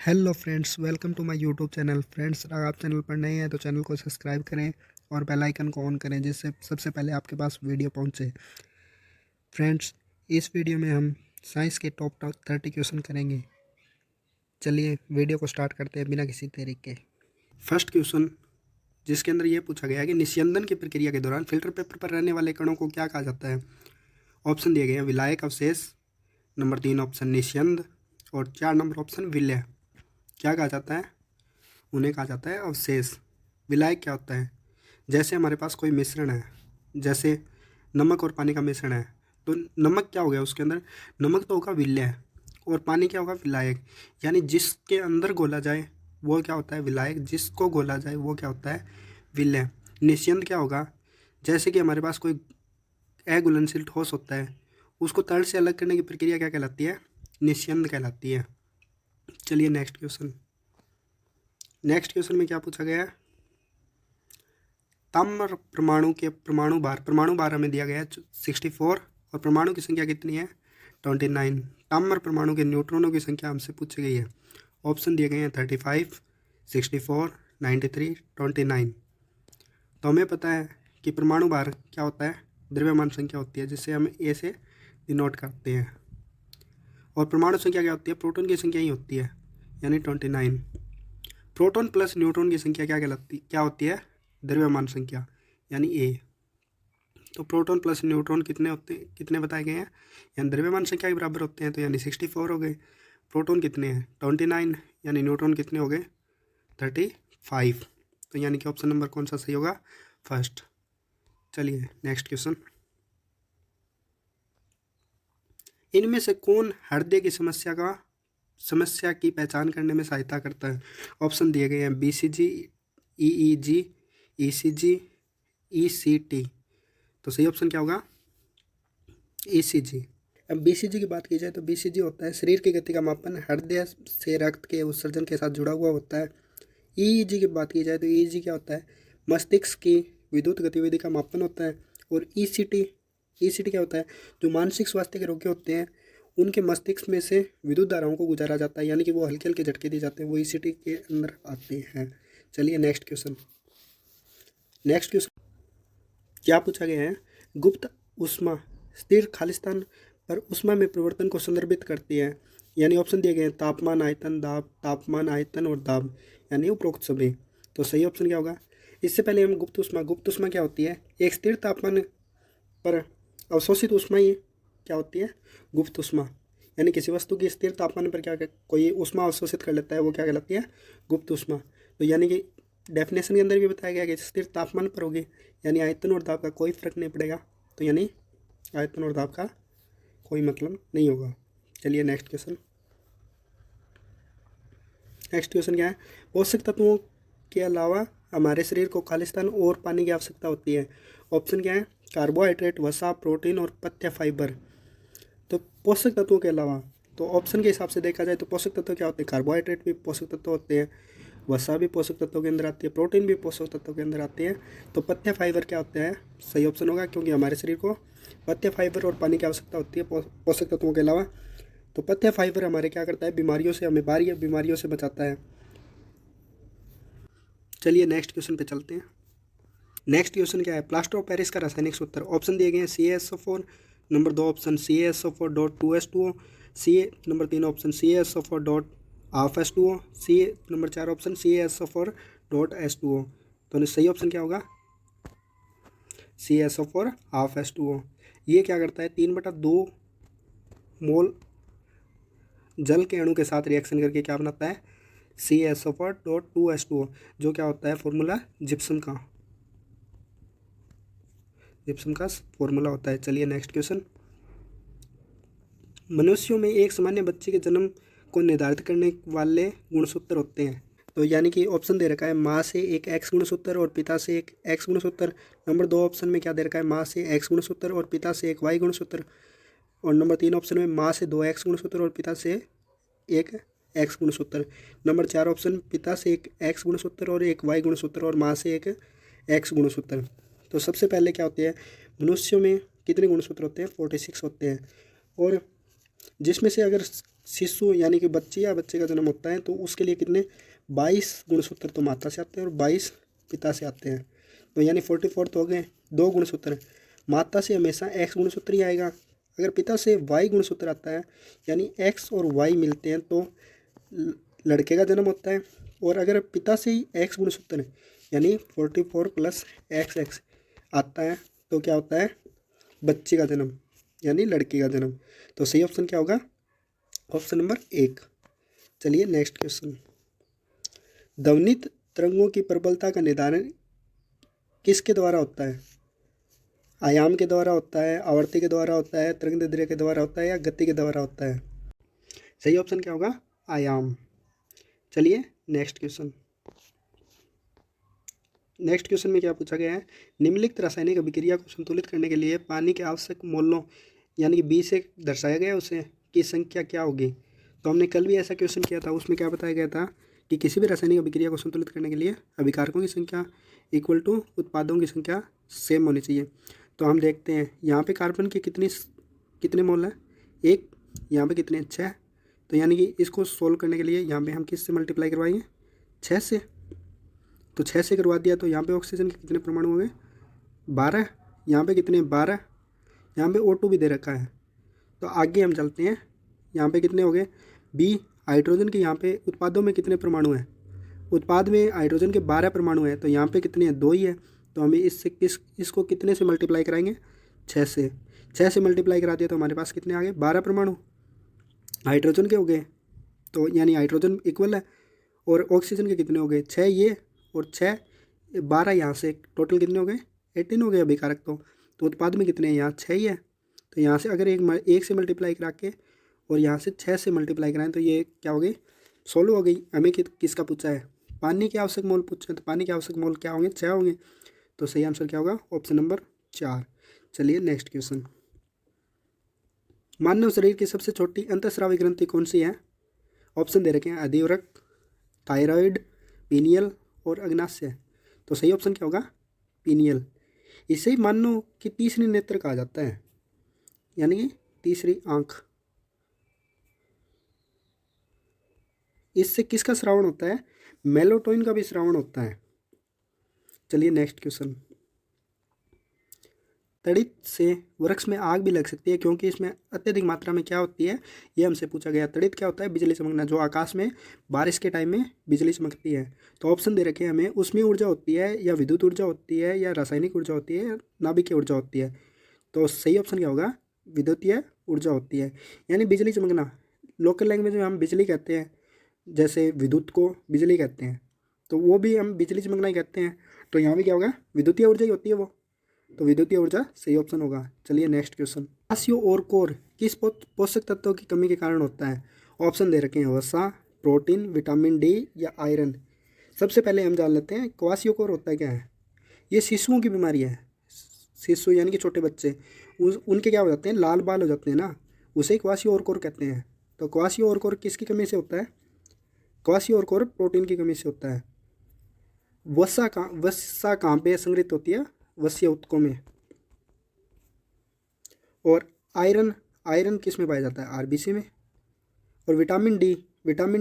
Hello friends, welcome to my YouTube channel. Friends, अगर आप channel पर नए हैं तो चैनल को सब्सक्राइब करें और बेल आइकन को ऑन करें, जिससे सबसे पहले आपके पास वीडियो पहुंचे। फ्रेंड्स, इस वीडियो में हम साइंस के टॉप 30 क्वेश्चन करेंगे। चलिए वीडियो को स्टार्ट करते हैं बिना किसी देरी के। फर्स्ट क्वेश्चन, जिसके अंदर ये पूछा गया है कि निस्यंदन की प्रक्रिया के दौरान फिल्टर पेपर पर रहने वाले कणों को क्या कहा जाता है। ऑप्शन दिए गए हैं विलायक अवशेष, नंबर 3 ऑप्शन निस्यंद और 4 नंबर ऑप्शन विलय। क्या कहा जाता है? उन्हें कहा जाता है अवशेष। विलायक क्या होता है? जैसे हमारे पास कोई मिश्रण है, जैसे नमक और पानी का मिश्रण है, तो नमक क्या हो गया उसके अंदर? नमक तो होगा विलय और पानी क्या होगा? विलायक। यानी जिसके अंदर घोला जाए वो क्या होता है? विलायक। जिसको घोला जाए वो क्या होता है? विलय। निस्यंद क्या होगा? जैसे कि हमारे पास कोई अघुलनशील ठोस होता है, उसको तल से अलग करने की प्रक्रिया क्या कहलाती है? निस्यंद कहलाती है। चलिए नेक्स्ट क्वेश्चन। नेक्स्ट क्वेश्चन में क्या पूछा गया है? ताम्र परमाणु के परमाणु भार हमें दिया गया है 64 और परमाणु की संख्या कितनी है? 29। ताम्र परमाणु के न्यूट्रॉनों की संख्या हमसे पूछी गई है। ऑप्शन दिए गए हैं 35, 64, 93, 29। तो हमें पता है कि परमाणु भार क्या होता है? द्रव्यमान संख्या होती है, जिससे हम ए से डिनोट करते हैं। और परमाणु संख्या क्या होती है? प्रोटॉन की संख्या ही होती है, यानी 29। प्रोटॉन प्लस न्यूट्रॉन की संख्या क्या होती है? द्रव्यमान संख्या, यानी ए। तो प्रोटॉन प्लस न्यूट्रॉन कितने बताए गए हैं? यानी द्रव्यमान संख्या के बराबर होते हैं, तो यानी 64 हो गए। प्रोटॉन कितने हैं? 29। यानी न्यूट्रॉन कितने हो गए? 35। तो यानी कि ऑप्शन नंबर कौन सा सही होगा? फर्स्ट। चलिए नेक्स्ट क्वेश्चन। इनमें से कौन हृदय की समस्या की पहचान करने में सहायता करता है? ऑप्शन दिए गए हैं BCG, EEG, ECG, ECT। तो सही ऑप्शन क्या होगा? ECG। अब BCG की बात की जाए तो BCG होता है शरीर की गति का मापन, हृदय से रक्त के उत्सर्जन के साथ जुड़ा हुआ होता है। EEG की बात की जाए तो EEG क्या होता है? मस्तिष्क की विद्युत गतिविधि का मापन होता है। और ECT क्या होता है? जो मानसिक स्वास्थ्य के रोगी होते हैं, उनके मस्तिष्क में से विद्युत धाराओं को गुजारा जाता है, यानी कि वो हल्के हल्के झटके दिए जाते हैं, वो ECT के अंदर आते हैं। चलिए नेक्स्ट क्वेश्चन। नेक्स्ट क्वेश्चन क्या पूछा गया है? गुप्त ऊष्मा स्थिर खालिस्तान पर ऊष्मा में परिवर्तन को संदर्भित करती है। यानी ऑप्शन दिए गए हैं तापमान, आयतन, दाब, तापमान, आयतन और दाब, यानी उपरोक्त सभी। तो सही ऑप्शन क्या होगा? इससे पहले हम गुप्त ऊष्मा क्या होती है? एक स्थिर तापमान पर अवशोषित ऊष्मा ही क्या होती है? गुप्त ऊष्मा। यानी किसी वस्तु की स्थिर तापमान पर क्या कोई ऊष्मा अवशोषित कर लेता है, वो क्या कहलाती है? गुप्त ऊष्मा। तो यानी कि डेफिनेशन के अंदर भी बताया गया कि स्थिर तापमान पर होगी, यानी आयतन और दाब का कोई फर्क नहीं पड़ेगा। तो यानी आयतन और दाब का कोई मतलब नहीं होगा। चलिए नेक्स्ट क्वेश्चन। नेक्स्ट क्वेश्चन क्या है? पोषक तत्वों के अलावा हमारे शरीर को खालिस्तान और पानी की आवश्यकता होती है। ऑप्शन क्या है? कार्बोहाइड्रेट, वसा, प्रोटीन और पथ्य फाइबर। तो पोषक तत्वों के अलावा, तो ऑप्शन के हिसाब से देखा जाए तो पोषक तत्व क्या होते हैं? कार्बोहाइड्रेट भी पोषक तत्व होते हैं, वसा भी पोषक तत्वों के अंदर आती है, प्रोटीन भी पोषक तत्वों के अंदर आते हैं। तो पथ्य फाइबर क्या होते हैं? सही ऑप्शन होगा, क्योंकि हमारे शरीर को पथ्य फाइबर और पानी की आवश्यकता होती है पोषक तत्वों के अलावा। तो पथ्य फाइबर हमारे क्या करता है? बीमारियों से हमें बाहरी बीमारियों से बचाता है। चलिए नेक्स्ट क्वेश्चन पे चलते हैं। नेक्स्ट क्वेश्चन क्या है? प्लास्टर ऑफ पेरिस का रासायनिक सूत्र। ऑप्शन दिए गए हैं CaSO4, number 2 option CaSO4.2H2O, C number 3 option CaSO4.12H2O, C number 4 option CaSO4.H2O। तो सही ऑप्शन क्या होगा? CaSO4.12H2O। ये क्या करता है? 3/2 मोल जल के अणु के साथ रिएक्शन करके क्या बनाता है? CaSO4.2H2O, जो क्या होता है? फॉर्मूला जिप्सम का फॉर्मूला होता है। चलिए नेक्स्ट क्वेश्चन। मनुष्यों में एक सामान्य बच्चे के जन्म को निर्धारित करने वाले गुणसूत्र होते हैं। तो यानी कि ऑप्शन दे रखा है माँ से एक एक्स गुणसूत्र और पिता से एक एक्स गुणसूत्र। नंबर 2 ऑप्शन में क्या दे रखा है? माँ से एक्स गुणसूत्र और पिता से एक वाई गुणसूत्र। और नंबर 3 ऑप्शन में माँ से 2 एक्स गुणसूत्र और पिता से एक एक्स गुणसूत्र। नंबर 4 ऑप्शन पिता से एक एक्स गुणसूत्र और एक वाई गुणसूत्र और माँ से एक एक्स गुणसूत्र। तो सबसे पहले क्या होते हैं? मनुष्यों में कितने गुणसूत्र होते हैं? 46 होते हैं। और जिसमें से अगर शिशु यानी कि बच्ची या बच्चे का जन्म होता है तो उसके लिए कितने 22 गुणसूत्र तो माता से आते हैं और 22 पिता से आते हैं। तो यानी 44 तो हो गए 2 गुणसूत्र। माता से हमेशा एक्स गुणसूत्र ही आएगा। अगर पिता से वाई गुणसूत्र आता है यानी एक्स और वाई मिलते हैं तो लड़के का जन्म होता है। और अगर पिता से ही एक्स गुणसूत्र यानी 44 प्लस एक्स एक्स आता है तो क्या होता है, बच्चे का जन्म यानी लड़की का जन्म। तो सही ऑप्शन क्या होगा, ऑप्शन नंबर 1। चलिए नेक्स्ट क्वेश्चन। ध्वनित तरंगों की प्रबलता का निर्धारण किसके द्वारा होता है? आयाम के द्वारा होता है, आवृत्ति के द्वारा होता है, तरंग दैर्ध्य के द्वारा होता है या गति के द्वारा होता है? सही ऑप्शन क्या होगा, आयाम। चलिए नेक्स्ट क्वेश्चन। नेक्स्ट क्वेश्चन में क्या पूछा गया है, निम्नलिखित रासायनिक अभिक्रिया को संतुलित करने के लिए पानी के आवश्यक मोलों यानी कि 20 से दर्शाया गया उसे की संख्या क्या होगी? तो हमने कल भी ऐसा क्वेश्चन किया था, उसमें क्या बताया गया था कि किसी भी रासायनिक अभिक्रिया को संतुलित करने के लिए अभिकारकों की संख्या इक्वल टू उत्पादों की संख्या सेम होनी चाहिए। तो हम देखते हैं यहाँ पे कार्बन की कितने मोल है, 1, यहाँ पे कितने 6। तो यानी कि इसको सोल्व करने के लिए यहाँ पे हम किससे मल्टीप्लाई करवाएंगे, 6 से। तो 6 से करवा दिया तो यहाँ पे ऑक्सीजन के कितने परमाणु हो गए, 12। यहाँ पे कितने 12, यहाँ पे O2 भी दे रखा है। तो आगे हम चलते हैं, यहाँ पे कितने हो गए बी, हाइड्रोजन के यहाँ पे उत्पादों में कितने परमाणु हैं, उत्पाद में हाइड्रोजन के 12 परमाणु हैं। तो यहाँ पे कितने हैं, 2 ही है। तो हमें इसको कितने से मल्टीप्लाई कराएंगे, 6 से। 6 से मल्टीप्लाई करा दिया तो हमारे पास कितने आ गए, 12 परमाणु हाइड्रोजन के हो गए। तो यानी हाइड्रोजन इक्वल है। और ऑक्सीजन के कितने हो गए, 6 ये और 6 12 यहाँ से, टोटल कितने हो गए 18 हो गए अभिकारक। तो उत्पाद में कितने हैं, यहाँ 6 ही है। तो यहाँ से अगर एक से मल्टीप्लाई करा के और यहाँ से 6 से मल्टीप्लाई कराएं तो ये क्या हो गई, 16 हो गई। हमें किसका पूछा है, पानी के आवश्यक मोल पूछे, तो पानी के आवश्यक मोल क्या होंगे, 6 होंगे। तो सही आंसर क्या होगा, ऑप्शन नंबर 4। चलिए नेक्स्ट क्वेश्चन। मानव शरीर की सबसे छोटी अंतःस्रावी ग्रंथि कौन सी है? ऑप्शन दे रखे हैं, अधिवृक्क, थायराइड, पीनियल और अग्नाशय। तो सही ऑप्शन क्या होगा, पीनियल। इसे ही मानव की तीसरी नेत्र कहा जाता है, यानी कि तीसरी आंख। इससे किसका श्रावण होता है, मेलाटोनिन का भी श्रावण होता है। चलिए नेक्स्ट क्वेश्चन। तड़ित से वृक्ष में आग भी लग सकती है क्योंकि इसमें अत्यधिक मात्रा में क्या होती है, ये हमसे पूछा गया। तड़ित क्या होता है, बिजली चमकना, जो आकाश में बारिश के टाइम में बिजली चमकती है। तो ऑप्शन दे रखे हैं हमें, उसमें ऊर्जा होती है या विद्युत ऊर्जा होती है या रासायनिक ऊर्जा होती है या नाभिकीय ऊर्जा होती है। तो सही ऑप्शन क्या होगा, विद्युतीय ऊर्जा होती है। यानी बिजली चमकना, लोकल लैंग्वेज में हम बिजली कहते हैं, जैसे विद्युत को बिजली कहते हैं, तो वो भी हम बिजली चमकना ही कहते हैं। तो यहाँ भी क्या होगा, विद्युतीय ऊर्जा ही होती है वो। तो विद्युतीय ऊर्जा सही ऑप्शन होगा। चलिए नेक्स्ट क्वेश्चन। क्वासियो और कोर किस पोषक तत्वों की कमी के कारण होता है? ऑप्शन दे रखे हैं, वसा, प्रोटीन, विटामिन डी या आयरन। सबसे पहले हम जान लेते हैं क्वासियो कोर होता है क्या है। ये शिशुओं की बीमारी है। शिशु यानी कि छोटे बच्चे, उनके क्या हो जाते हैं, लाल बाल हो जाते हैं ना, उसे क्वासियो और कोर कहते हैं। तो क्वासियो और कोर किसकी कमी से होता है, क्वासियो और कोर प्रोटीन की कमी से होता है। वसा कहाँ पे संग्रहित होती है, वसीय ऊतकों में। और आयरन किस में पाया जाता है, आरबीसी में। और विटामिन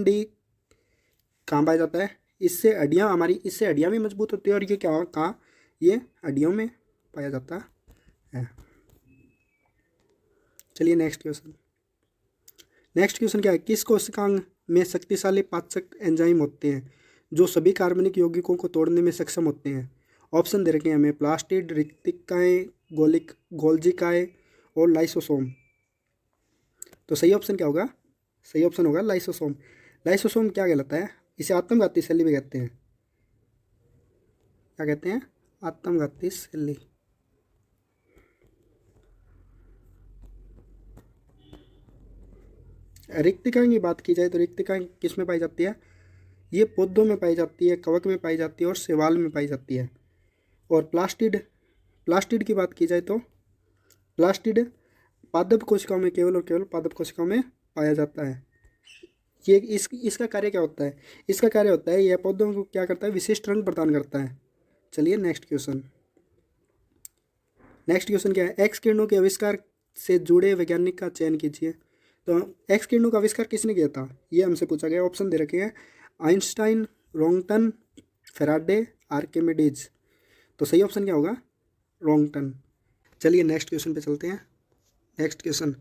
डी कहाँ पाया जाता है, इससे हड्डियाँ भी मजबूत होती है। और ये क्या कहाँ, ये हड्डियों में पाया जाता है। चलिए नेक्स्ट क्वेश्चन क्या है, किस कोशिकांग में शक्तिशाली पाचक एंजाइम होते हैं जो सभी कार्बनिक यौगिकों को तोड़ने में सक्षम होते हैं? ऑप्शन दे रखे हैं हमें, प्लास्टिड, रिक्तिकाएँ, गोल्जिकाएँ और लाइसोसोम। तो सही ऑप्शन क्या होगा, सही ऑप्शन होगा लाइसोसोम। लाइसोसोम क्या कहलाता है, इसे आत्मघाती सेल भी कहते हैं। क्या कहते हैं, आत्मघाती सेल। रिक्तिकाएँ की बात की जाए तो रिक्तिकाएँ किस में पाई जाती है, ये पौधों में पाई जाती है, कवक में पाई जाती है और शैवाल में पाई जाती है। और प्लास्टिड की बात की जाए तो प्लास्टिड पादप कोशिकाओं में केवल और केवल पादप कोशिकाओं में पाया जाता है। ये इसका कार्य क्या होता है, इसका कार्य होता है यह पौधों को क्या करता है, विशिष्ट रंग प्रदान करता है। चलिए नेक्स्ट क्वेश्चन क्या है, एक्स किरणों के आविष्कार से जुड़े वैज्ञानिक का चयन कीजिए। तो एक्स किरणों का आविष्कार किसने किया था, ये हमसे पूछा गया। ऑप्शन दे रखे हैं आइंस्टाइन, रोंगटन, फेराडे, आर्किमिडीज। तो सही ऑप्शन क्या होगा, रोंगटन। चलिए नेक्स्ट क्वेश्चन पे चलते हैं। नेक्स्ट क्वेश्चन,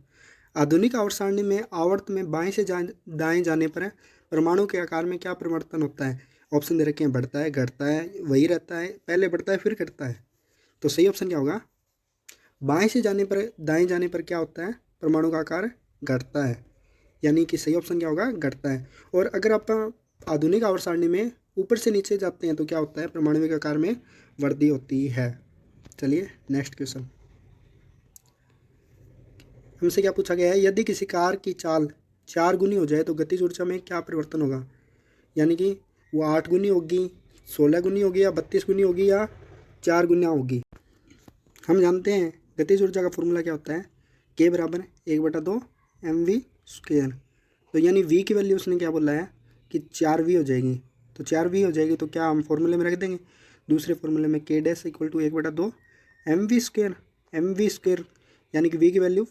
आधुनिक आवर्त सारणी में आवर्त में बाएं से दाएं जाने पर परमाणु के आकार में क्या परिवर्तन होता है। ऑप्शन दे रखे हैं बढ़ता है, घटता है, वही रहता है, पहले बढ़ता है फिर घटता है। तो सही ऑप्शन क्या होगा, बाएं से जाने पर दाएं जाने पर क्या होता है, परमाणु का आकार घटता है। यानी कि सही ऑप्शन क्या होगा, घटता है। और अगर आप आधुनिक आवर्त सारणी में ऊपर से नीचे जाते हैं तो क्या होता है, परमाणु के आकार में वृद्धि होती है। चलिए नेक्स्ट क्वेश्चन, हमसे क्या पूछा गया है, यदि किसी कार की चाल 4 गुनी हो जाए तो गतिज ऊर्जा में क्या परिवर्तन होगा। यानी कि वो 8 गुनी होगी, 16 गुनी होगी, या 32 गुनी होगी, या 4 गुना होगी। हम जानते हैं गतिज ऊर्जा का फॉर्मूला क्या होता है, के बराबर 1/2 mv²। तो यानी v की वैल्यू उसने क्या बोला है कि 4v हो जाएगी। तो 4v हो जाएगी तो क्या हम फॉर्मूले में रख देंगे, दूसरे फॉर्मूले में k dash equal to 1/2 mv²। यानी कि v की वैल्यू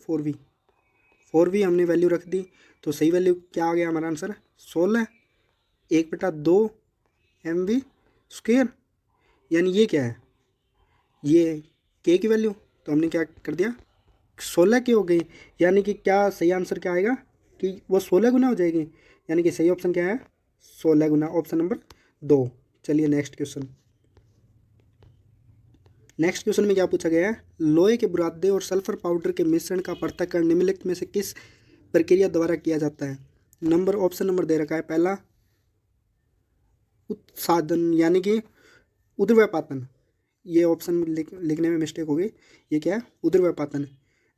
4v हमने वैल्यू रख दी। तो सही वैल्यू क्या आ गया हमारा आंसर, 16 1/2 mv²। यानी ये क्या है, ये k की वैल्यू, तो हमने क्या कर दिया 16 की हो गई। यानी कि क्या सही आंसर क्या आएगा कि वो 16 गुना हो जाएगी। यानी कि सही ऑप्शन क्या है, 16 गुना, ऑप्शन नंबर 2। चलिए नेक्स्ट क्वेश्चन। नेक्स्ट क्वेश्चन में क्या पूछा गया है, लोहे के बुरादे और सल्फर पाउडर के मिश्रण का पृथक्करण निम्नलिखित में से किस प्रक्रिया द्वारा किया जाता है। ऑप्शन नंबर दे रखा है, पहला उत्सादन यानी कि उद्रव्यपातन, ये ऑप्शन लिखने में मिस्टेक हो गई, ये क्या है उद्रव्यपातन।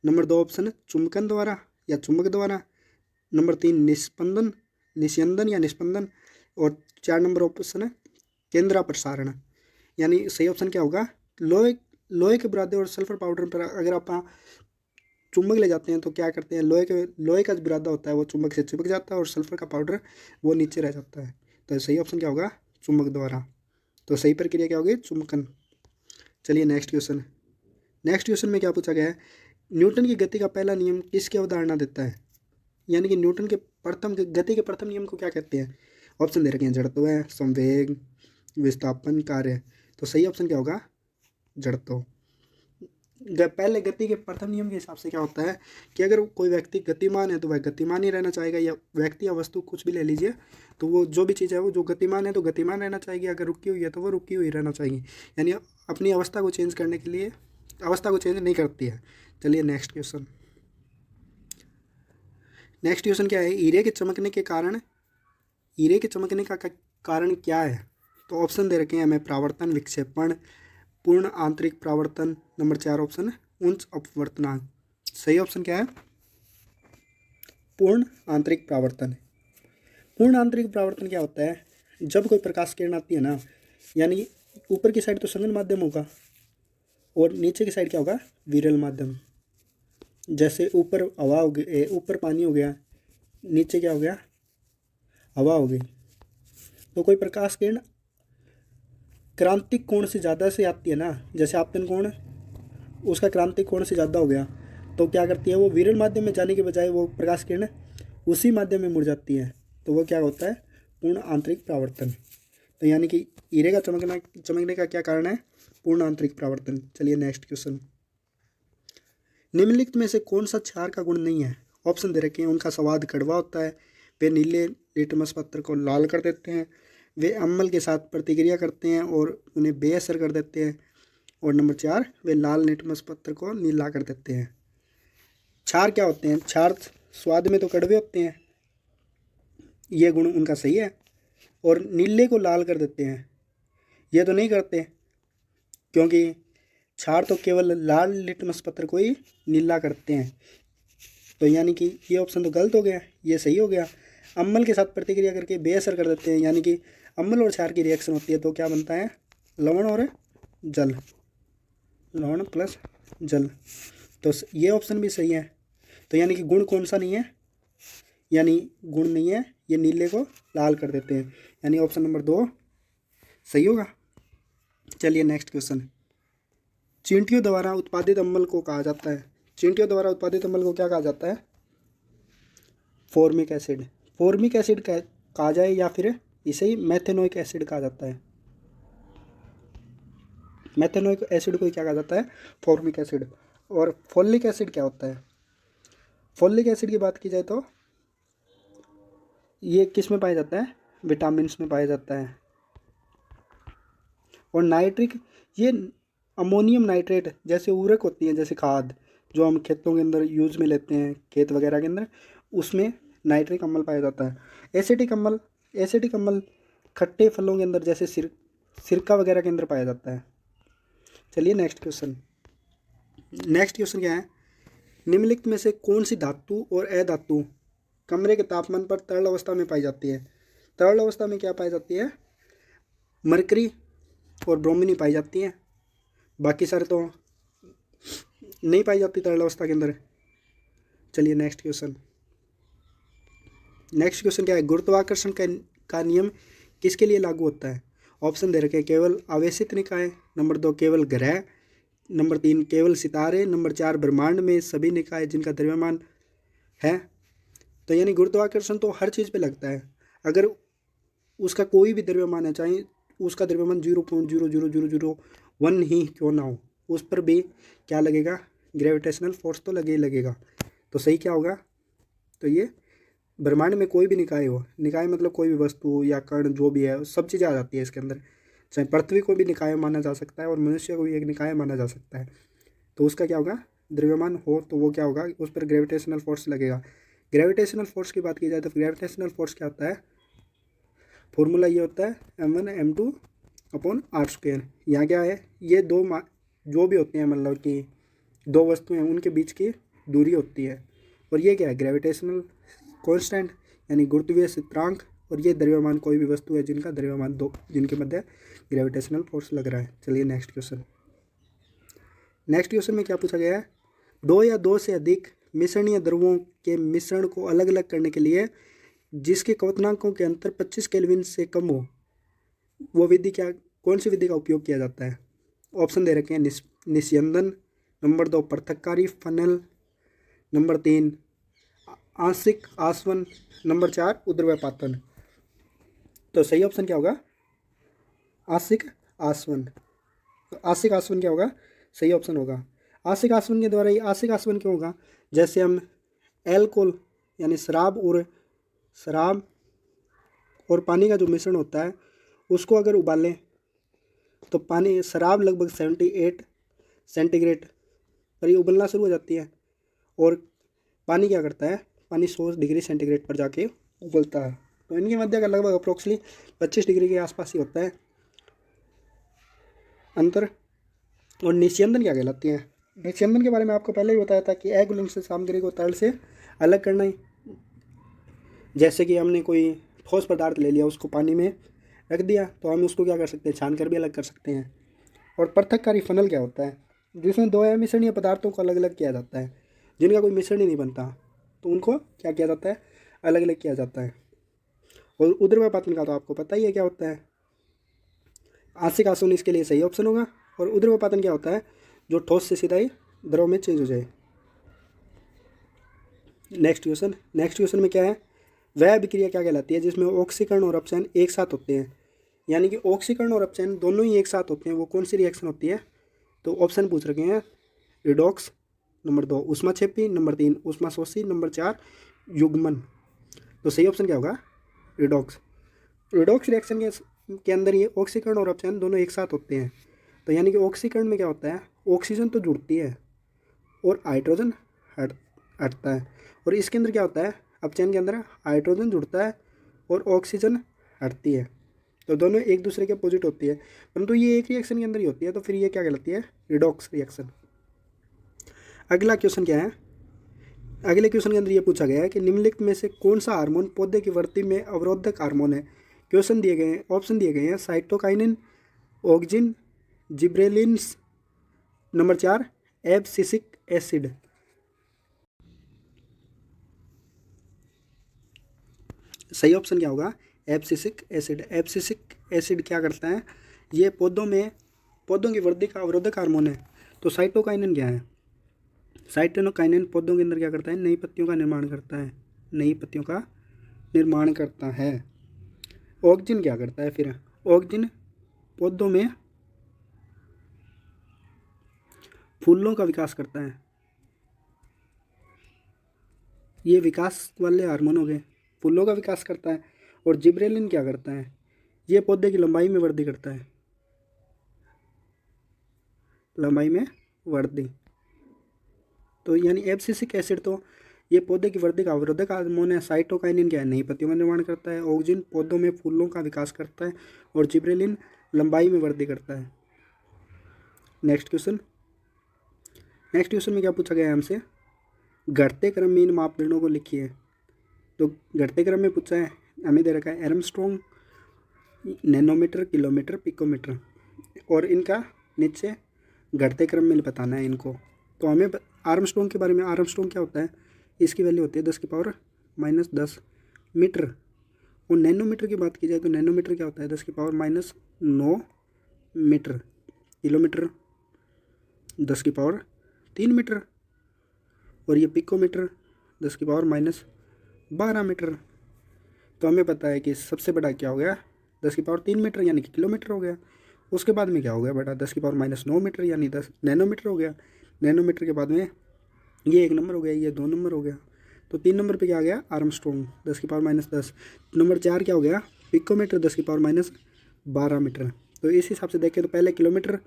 नंबर 2 ऑप्शन चुंबकन द्वारा या चुंबक द्वारा। नंबर 3 निस्पंदन, निस्यंदन या निस्पंदन। और 4 नंबर ऑप्शन है केंद्रा प्रसारण। यानी सही ऑप्शन क्या होगा, लोहे के बुरादे और सल्फर पाउडर पर अगर आप चुंबक ले जाते हैं तो क्या करते हैं, लोहे का जो बुरादा होता है वो चुंबक से चिपक जाता है और सल्फर का पाउडर वो नीचे रह जाता है। तो सही ऑप्शन क्या होगा, चुंबक द्वारा। तो सही प्रक्रिया क्या होगी, चुंबकन। चलिए नेक्स्ट क्वेश्चन। नेक्स्ट क्वेश्चन में क्या पूछा गया है, न्यूटन की गति का पहला नियम किसकी अवधारणा देता है। यानी कि न्यूटन के गति के प्रथम नियम को क्या कहते हैं। ऑप्शन दे रखे हैं जड़त्व, संवेग, विस्थापन, कार्य। तो सही ऑप्शन क्या होगा, जड़त्व। पहले गति के प्रथम नियम के हिसाब से क्या होता है कि अगर कोई व्यक्ति गतिमान है तो वह गतिमान ही रहना चाहेगा, या व्यक्ति या वस्तु कुछ भी ले लीजिए, तो वो जो भी चीज़ है वो जो गतिमान है तो गतिमान रहना चाहेगी, अगर रुकी हुई है तो वो रुकी हुई रहना चाहिए। यानी अपनी अवस्था को चेंज करने के लिए अवस्था को चेंज नहीं करती है। चलिए नेक्स्ट क्वेश्चन। नेक्स्ट क्वेश्चन क्या है, हीरे के चमकने का कारण क्या है। तो ऑप्शन दे रखे हैं हमें, परावर्तन, विक्षेपण, पूर्ण आंतरिक परावर्तन। नंबर 4 ऑप्शन है उच्च अपवर्तनांक। सही ऑप्शन क्या है, पूर्ण आंतरिक परावर्तन। पूर्ण आंतरिक परावर्तन क्या होता है, जब कोई प्रकाश किरण आती है ना, यानी ऊपर की साइड तो संघन माध्यम होगा और नीचे की साइड क्या होगा, विरल माध्यम। जैसे ऊपर हवा हो गई, ऊपर पानी हो गया, नीचे क्या हो गया, हवा हो गई। तो कोई प्रकाश किरण क्रांतिक कोण से ज़्यादा से आती है ना, जैसे आपतन कोण उसका क्रांतिक कोण से ज़्यादा हो गया, तो क्या करती है वो विरल माध्यम में जाने के बजाय वो प्रकाश किरण उसी माध्यम में मुड़ जाती है। तो वो क्या होता है, पूर्ण आंतरिक परावर्तन। तो यानी कि हीरे का चमकने का क्या कारण है, पूर्ण आंतरिक परावर्तन। चलिए नेक्स्ट क्वेश्चन। निम्नलिखित में से कौन सा क्षार का गुण नहीं है। ऑप्शन दे रखे हैं, उनका स्वाद कड़वा होता है, वे नीले लिटमस पत्र को लाल कर देते हैं, वे अम्ल के साथ प्रतिक्रिया करते हैं और उन्हें बेअसर कर देते हैं, और नंबर 4 वे लाल लिटमस पत्र को नीला कर देते हैं। क्षार क्या होते हैं, क्षार स्वाद में तो कड़वे होते हैं, ये गुण उनका सही है। और नीले को लाल कर देते हैं, ये तो नहीं करते, क्योंकि क्षार तो केवल लाल लिटमस पत्र को ही नीला करते हैं। तो यानी कि ये ऑप्शन तो गलत हो गया, ये सही हो गया। अम्ल के साथ प्रतिक्रिया करके बेअसर कर देते हैं, यानी कि अम्ल और क्षार की रिएक्शन होती है तो क्या बनता है, लवण और जल, लवण प्लस जल। तो ये ऑप्शन भी सही है। तो यानी कि गुण कौन सा नहीं है, यानी गुण नहीं है, ये नीले को लाल कर देते हैं, यानी ऑप्शन नंबर 2 सही होगा। चलिए नेक्स्ट क्वेश्चन। चींटियों द्वारा उत्पादित अम्ल को कहा जाता है, चींटियों द्वारा उत्पादित अम्ल को क्या कहा जाता है, फॉर्मिक एसिड, फॉर्मिक एसिड कहा जाए या फिर इसे ही मैथेनोइक एसिड कहा जाता है। मैथेनोइक एसिड को क्या कहा जाता है? Formic acid. और फोलिक एसिड क्या होता है? फोलिक एसिड की बात की जाए तो ये किस में पाया जाता है? विटामिन्स में पाया जाता है। और नाइट्रिक, ये अमोनियम नाइट्रेट जैसे उर्वरक होती है, जैसे खाद जो हम खेतों के अंदर यूज में लेते हैं, खेत वगैरह के अंदर, उसमें नाइट्रिक अम्ल पाया जाता है। एसिटिक अम्ल, एसिटिक अम्ल खट्टे फलों के अंदर जैसे सिरका वगैरह के अंदर पाया जाता है। चलिए नेक्स्ट क्वेश्चन। नेक्स्ट क्वेश्चन क्या है? निम्नलिखित में से कौन सी धातु और अधातु कमरे के तापमान पर तरल अवस्था में पाई जाती है? तरल अवस्था में क्या पाई जाती है? मरकरी और ब्रोमीन पाई जाती है, बाकी सारे तो नहीं पाई जाती तरल अवस्था के अंदर। चलिए नेक्स्ट क्वेश्चन। नेक्स्ट क्वेश्चन क्या है? गुरुत्वाकर्षण का नियम किसके लिए लागू होता है? ऑप्शन दे रखे हैं, केवल आवेशित निकाय, नंबर 2 केवल ग्रह, नंबर 3 केवल सितारे, नंबर 4 ब्रह्मांड में सभी निकाय जिनका द्रव्यमान है। तो यानी गुरुत्वाकर्षण तो हर चीज़ पे लगता है, अगर उसका कोई भी द्रव्यमान है, चाहे उसका द्रव्यमान 0.00001 ही क्यों ना हो, उस पर भी क्या लगेगा? ग्रेविटेशनल फोर्स तो लगे ही लगेगा। तो सही क्या होगा? तो ये ब्रह्मांड में कोई भी निकाय हो, निकाय मतलब कोई भी वस्तु या कण जो भी है, सब चीज़ें आ जाती है इसके अंदर। चाहे पृथ्वी को भी निकाय माना जा सकता है और मनुष्य को भी एक निकाय माना जा सकता है। तो उसका क्या होगा? द्रव्यमान हो तो वो क्या होगा? उस पर ग्रेविटेशनल फोर्स लगेगा। ग्रेविटेशनल फोर्स की बात की जाए तो ग्रेविटेशनल फोर्स क्या होता है? फॉर्मूला ये होता है m1m2/r²। यहाँ क्या है? ये दो जो भी होते हैं, मतलब कि दो वस्तुएं हैं, उनके बीच की दूरी होती है। और ये क्या है? ग्रेविटेशनल कांस्टेंट यानी गुरुत्वीय स्थिरांक। और ये द्रव्यमान कोई भी वस्तु है जिनका द्रव्यमान दो, जिनके मध्य ग्रेविटेशनल फोर्स लग रहा है। चलिए नेक्स्ट क्वेश्चन। नेक्स्ट क्वेश्चन में क्या पूछा गया है? दो या दो से अधिक मिश्रणीय द्रवों के मिश्रण को अलग अलग करने के लिए जिसके क्वथनांकों के अंतर 25 केल्विन से कम हो, वो विधि क्या, कौन सी विधि का उपयोग किया जाता है? ऑप्शन दे रखे हैं, निस्यंदन, नंबर 2 पृथक्कारी फनल, नंबर 3 आंशिक आसवन, नंबर 4 उद्रव्यपातन। तो सही ऑप्शन क्या होगा? आंशिक आसवन। तो आंशिक आसवन क्या होगा? सही ऑप्शन होगा। आंशिक आसवन के द्वारा, ये आंशिक आसवन क्यों होगा? जैसे हम एल्कोहल यानी शराब और पानी का जो मिश्रण होता है उसको अगर उबालें तो पानी, शराब लगभग 78 सेंटीग्रेड पर ये उबलना शुरू हो जाती है, और पानी क्या करता है? पानी 100 डिग्री सेंटीग्रेड पर जाके उबलता है। तो इनके मध्य का लगभग अप्रोक्सीमेटली 25 डिग्री के आसपास ही होता है अंतर। और निस्यंदन क्या कहलाती है? निस्यंदन के बारे में आपको पहले ही बताया था कि अघुलनशील सामग्री को तरल से अलग करना ही। जैसे कि हमने कोई ठोस पदार्थ ले लिया, उसको पानी में रख दिया, तो हम उसको क्या कर सकते हैं? छान कर भी अलग कर सकते हैं। और पृथक्कारी फनल क्या होता है? जिसमें दो मिश्रणीय पदार्थों को अलग अलग किया जाता है, जिनका कोई मिश्रण ही नहीं बनता, तो उनको क्या किया जाता है? अलग अलग किया जाता है। और उद्रव्यपातन का तो आपको पता ही है क्या होता है। आंशिक आसवन इसके लिए सही ऑप्शन होगा। और उद्रव्यपातन क्या होता है? जो ठोस से सीधा ही द्रव में चेंज हो जाए। नेक्स्ट क्वेश्चन में क्या है? वह अभिक्रिया क्या कहलाती है जिसमें ऑक्सीकरण और अपचयन एक साथ होते हैं? यानी कि ऑक्सीकरण और अपचयन दोनों ही एक साथ होते हैं, वो कौन सी रिएक्शन होती है? तो ऑप्शन पूछ रखे हैं, रिडॉक्स, नंबर 2 ऊष्माक्षेपी, नंबर 3 ऊष्माशोषी, नंबर 4 युग्मन। तो सही ऑप्शन क्या होगा? रिडॉक्स। रिडॉक्स रिएक्शन के अंदर ये ऑक्सीकरण और अपचयन दोनों एक साथ होते हैं। तो यानी कि ऑक्सीकरण में क्या होता है? ऑक्सीजन तो जुड़ती है और हाइड्रोजन हटता है। और इसके अंदर क्या होता है? अपचयन के अंदर हाइड्रोजन जुड़ता है और ऑक्सीजन हटती है। तो दोनों एक दूसरे के अपोजिट होती है, परंतु ये एक रिएक्शन के अंदर ही होती है। तो फिर ये क्या कहलाती है? Redox reaction. अगला क्वेश्चन क्या है? अगले क्वेश्चन के अंदर ये पूछा गया है कि निम्नलिखित में से कौन सा हार्मोन पौधे की वृद्धि में अवरोधक हार्मोन है? क्वेश्चन दिए गए हैं, ऑप्शन दिए गए हैं, cytokinin, auxin, gibberellins, number 4 abscisic acid. सही ऑप्शन क्या होगा? Abscisic acid. एब्सिसिक एसिड क्या करता है? ये पौधों की वृद्धि का अवरोधक हार्मोन है। तो साइटोकाइनिन क्या है? साइटोकाइनिन पौधों के अंदर क्या करता है? नई पत्तियों का निर्माण करता है। नई पत्तियों का निर्माण करता है। ऑक्सीजन क्या करता है फिर? ऑक्सीजन पौधों में फूलों का विकास करता है। ये विकास वाले हार्मोन हो गए, फूलों का विकास करता है। और जिब्रेलिन क्या करता है? ये पौधे की लंबाई में वृद्धि करता है, लंबाई में वृद्धि। तो यानी एब्सिसिक एसिड तो ये पौधे की वृद्धि का अवरोधक हार्मोन है। साइटोकाइनिन क्या है? नई पत्तियों का निर्माण करता है। ऑक्सीजन पौधों में फूलों का विकास करता है। और जिब्रेलिन लंबाई में वृद्धि करता है। नेक्स्ट क्वेश्चन में क्या पूछा गया है हमसे? घटते क्रम में इन मापदंडों को लिखिए। तो घटते क्रम में पूछा है, हमें दे रखा है एरमस्ट्रॉन्ग, नैनोमीटर, किलोमीटर, पिकोमीटर, और इनका नीचे घटते क्रम में बताना है इनको। तो हमें आर्मस्ट्रॉन्ग के बारे में, आर्मस्ट्रॉन्ग क्या होता है? इसकी वैल्यू होती है 10⁻⁻10 मीटर। और नैनोमीटर की बात की जाए तो नैनोमीटर क्या होता है? 10⁻9 मीटर। Kilometre 10⁻3 metre. और ये पिकोमीटर 10⁻12 मीटर। तो हमें पता है कि सबसे बड़ा क्या हो गया? 10⁻3 मीटर यानी कि किलोमीटर हो गया। उसके बाद में क्या हो गया बेटा? 10⁻9 मीटर यानी 10 नैनोमीटर हो गया। नैनोमीटर के बाद में ये 1 नंबर हो गया, ये 2 नंबर हो गया। तो 3 नंबर पे क्या आ गया? आर्मस्ट्रॉन्ग 10⁻10। नंबर 4 क्या हो गया? Picometre 10⁻12 metre. तो इस हिसाब से देखें तो पहले किलोमीटर,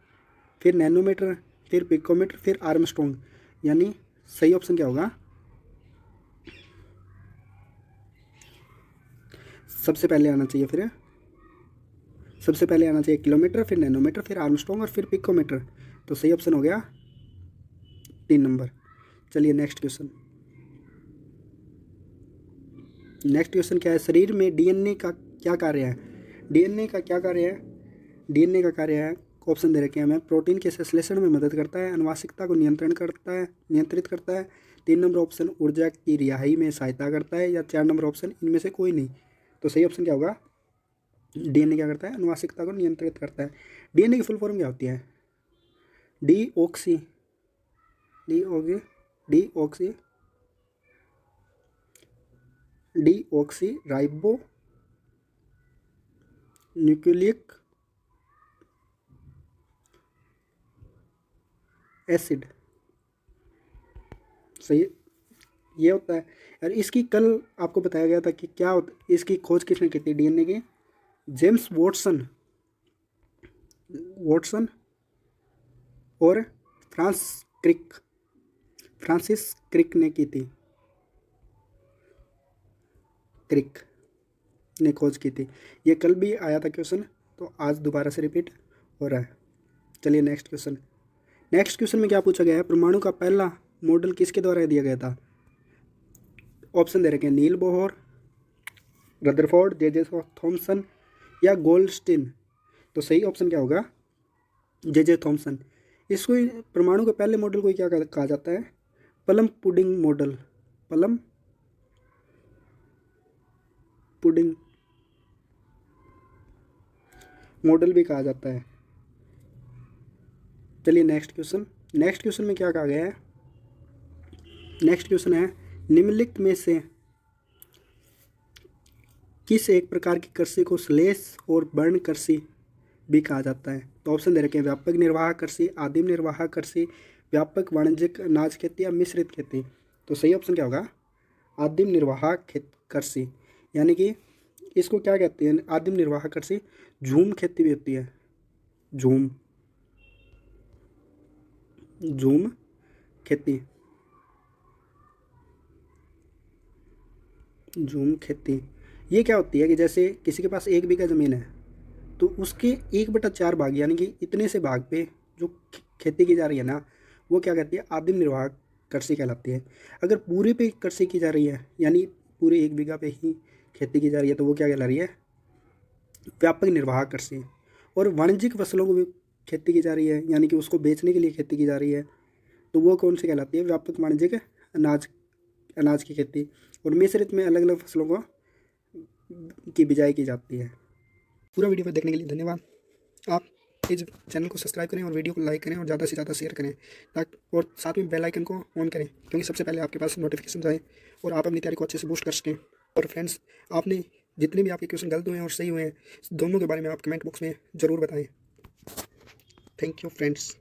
फिर नैनोमीटर, फिर पिकोमीटर, फिर आर्मस्ट्रॉन्ग। यानी सही ऑप्शन क्या होगा? सबसे पहले आना चाहिए किलोमीटर, फिर नैनोमीटर, फिर आर्मस्ट्रॉन्ग और फिर पिकोमीटर। तो सही ऑप्शन हो गया 3 नंबर। चलिए नेक्स्ट क्वेश्चन क्या है? शरीर में डीएनए का क्या कार्य है? डीएनए का कार्य है, ऑप्शन दे रखे हैं हमें। प्रोटीन के संश्लेषण में मदद करता है, आनुवांशिकता को नियंत्रित करता है। 3 नंबर ऑप्शन ऊर्जा की रिहाई में सहायता करता है, या 4 नंबर ऑप्शन इनमें से कोई नहीं। तो सही ऑप्शन क्या होगा? डीएनए क्या करता है? आनुवांशिकता को नियंत्रित करता है। डीएनए की फुल फॉर्म क्या होती है? Deoxy ribo nucleic acid. सही ये होता है। और इसकी कल आपको बताया गया था कि क्या होता, इसकी खोज किसने की थी डीएनए की? जेम्स वॉटसन और फ्रांसिस क्रिक ने की थी। क्रिक ने खोज की थी। ये कल भी आया था क्वेश्चन, तो आज दोबारा से रिपीट हो रहा है। चलिए नेक्स्ट क्वेश्चन में क्या पूछा गया है? परमाणु का पहला मॉडल किसके द्वारा दिया गया था? ऑप्शन दे रखे हैं नील बोहर, रदरफोर्ड, जे थॉमसन या गोल्डस्टीन। तो सही ऑप्शन क्या होगा? J Thomson. इसको परमाणु के पहले मॉडल को क्या कहा जाता है? प्लम पुडिंग मॉडल भी कहा जाता है। चलिए नेक्स्ट क्वेश्चन में क्या कहा गया है? नेक्स्ट क्वेश्चन है, निम्नलिखित में से किस एक प्रकार की कृषि को श्लेष और वर्ण कृषि भी कहा जाता है? तो ऑप्शन दे रखे हैं व्यापक निर्वाह कृषि, आदिम निर्वाह कृषि, व्यापक वाणिज्यिक अनाज खेती या मिश्रित खेती। तो सही ऑप्शन क्या होगा? आदिम निर्वाह कृषि। यानी कि इसको क्या कहते हैं? आदिम निर्वाह कृषि। झूम खेती भी होती है, झूम खेती। ये क्या होती है कि जैसे किसी के पास 1 बीघा ज़मीन है, तो उसके 1/4 भाग यानी कि इतने से भाग पे जो खेती की जा रही है ना, वो क्या कहती है? आदिम निर्वाह कृषि कहलाती है। अगर पूरे पे कृषि की जा रही है, यानी पूरे 1 बीघा पे ही खेती की जा रही है, तो वो क्या कहला रही है? व्यापक निर्वाह कृषि। और वाणिज्यिक फसलों को भी खेती की जा रही है, यानी कि उसको बेचने के लिए खेती की जा रही है, तो वो कौन सी कहलाती है? व्यापक वाणिज्यिक अनाज की खेती। और मिश्रित में अलग अलग फसलों को की बिजाई की जाती है। पूरा वीडियो देखने के लिए धन्यवाद। आप प्लीज़ चैनल को सब्सक्राइब करें और वीडियो को लाइक करें और ज़्यादा से ज़्यादा शेयर करें, ताकि और साथ में बेल आइकन को ऑन करें, क्योंकि सबसे पहले आपके पास नोटिफिकेशन जाए और आप अपनी तैयारी को अच्छे से बूस्ट कर सकें। और फ्रेंड्स, आपने जितने भी आपके क्वेश्चन गलत हुए हैं और सही हुए हैं, दोनों के बारे में आप कमेंट बॉक्स में ज़रूर बताएं। Thank you friends.